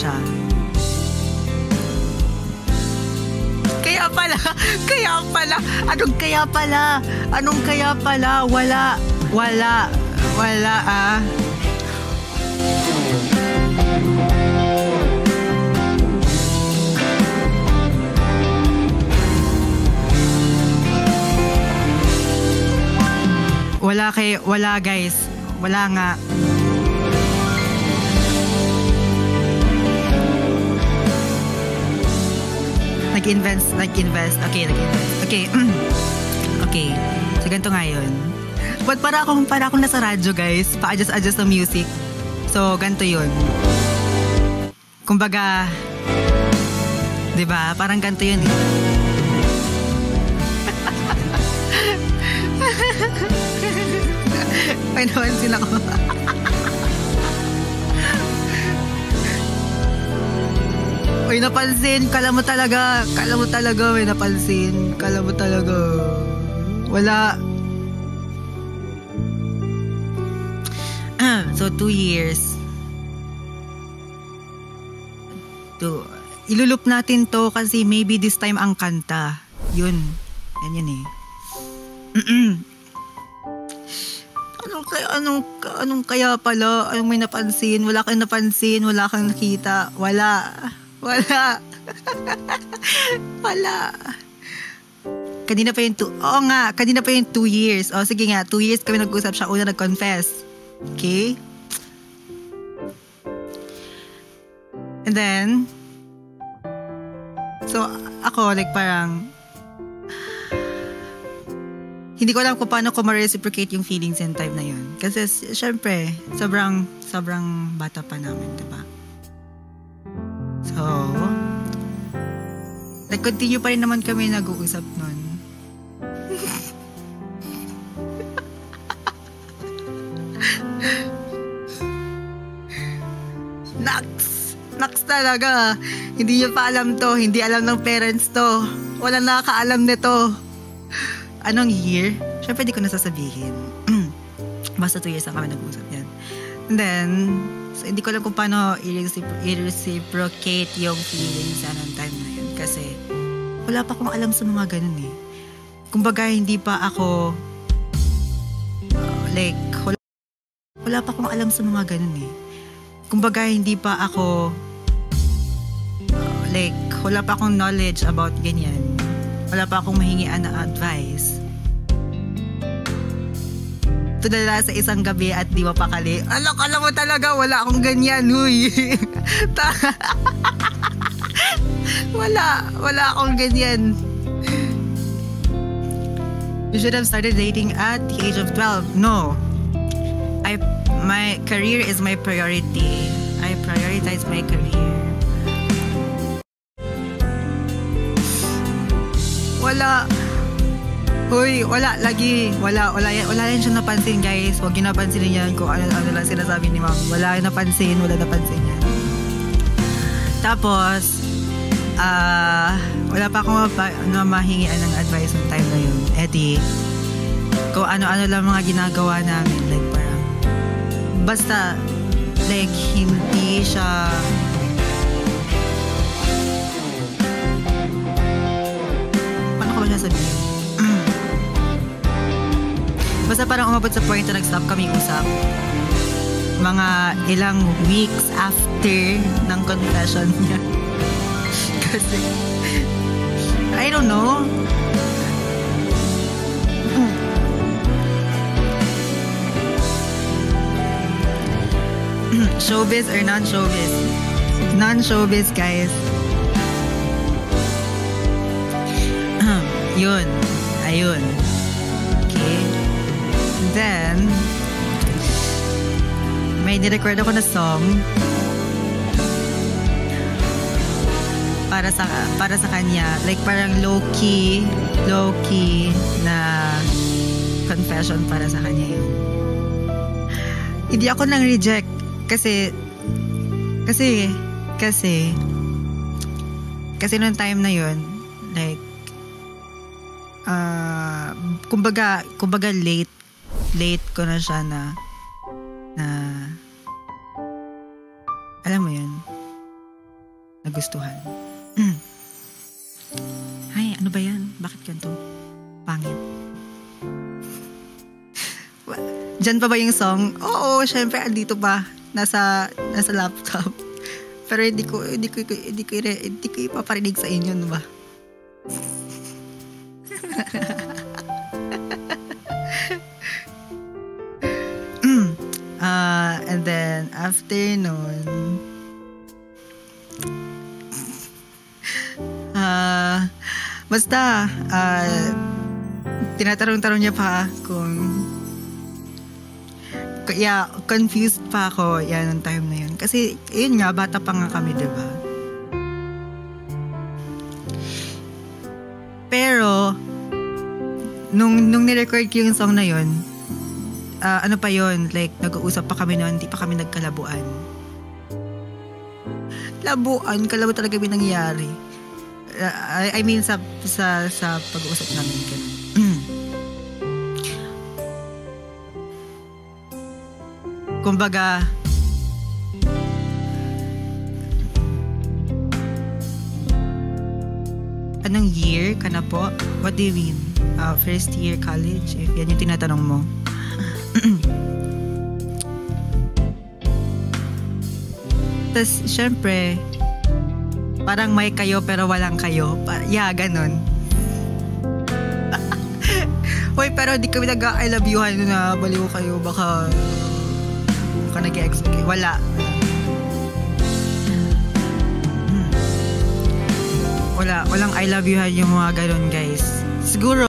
siya. Kaya pala, anong kaya pala, wala ah. Wala guys, wala nga. Nag-invest. Okay. Okay. So, ganito nga yun. But para akong nasa radyo, guys. Pa-adjust ng music. So, ganito yun. Kumbaga, diba? Parang ganito yun. May napansin ako. Uy, napansin. Kala mo talaga. May napansin. Kala mo talaga. Wala. So, 2 years. Ilulup natin to kasi maybe this time ang kanta. Yun. Yan eh. Anong kaya pala? Anong may napansin? Wala kang napansin? Wala kang nakita? Wala. Kanina pa yung 2 years. O, sige nga, 2 years kami nag-usap, siya una nag-confess. Okay? And then, so, ako, like, parang, hindi ko alam kung paano ko ma-reciprocate yung feelings and time na yun. Kasi, syempre, sobrang bata pa namin, diba? So, nag-continue pa rin naman kami nag-uusap nun. Naks talaga. Hindi niyo pa alam to. Hindi alam ng parents to. Walang nakakaalam nito. Anong year? Siyempre di ko nasasabihin. Basta 2 years lang kami nag-uusap yan. And then, so, hindi ko alam kung paano i-reciprocate yung feelings ng time na yun. Kasi, wala pa akong alam sa mga ganun eh. Kumbaga, hindi pa ako wala pa akong alam sa mga ganun eh. Kumbaga, hindi pa ako wala pa akong knowledge about ganyan. Wala pa akong mahingian na advice. Tulala sa isang gabi at di mapakali. Alam mo talaga, wala akong ganyan, huy. Wala akong ganyan. You should have started dating at the age of 12. No. My career is my priority. I prioritize my career. Wala. Hoy, wala lagi. Wala yan siya napansin, guys. Huwag yung napansin yan kung ano lang sinasabi ni ma'am. Wala napansin yan. Tapos, wala pa akong mahingian ng advice ng time na yun. Eddie, kung ano-ano lang mga ginagawa namin. Like, parang, basta, like, hindi siya... Paano ko ba siya sabihin? Basta parang umabot sa point na nag-stop kami usap. Mga ilang weeks after ng confession niya. Kasi, I don't know. Showbiz or non-showbiz? Non-showbiz, guys. Yun. Ayun. Okay. Then, may nirecord ako na song para sa kanya. Like, parang low-key na confession para sa kanya yun. Hindi ako nang reject kasi nung time na yun, like, kumbaga late ko na siya na alam mo yun, nagustuhan. Ay, ano ba yan? Bakit ganito? Pangit. Diyan pa ba yung song? Oo, syempre andito pa. Nasa laptop. Pero hindi ko ipaparinig sa inyo, no ba? And then after nun, basta tinatanong niya pa kung confused pa ako yan ng time na yun. Kasi yun nga, bata pa nga kami, diba? Pero nung nirecord ko yung song na yun, ano pa yun, like nag-uusap pa kami noon, hindi pa kami nagkalabuan. Kalabo talaga may nangyari. I mean sa pag-uusap namin. Kumbaga, anong year ka na po? What do you mean? First year college? If yan yung tinatanong mo. Tas, syempre, parang may kayo pero walang kayo. Ganon. Hoy, pero di kami nag-I love you-han na baliw kayo. Baka nag-expect. Wala. Walang I love you-han yung mga ganon, guys. Siguro,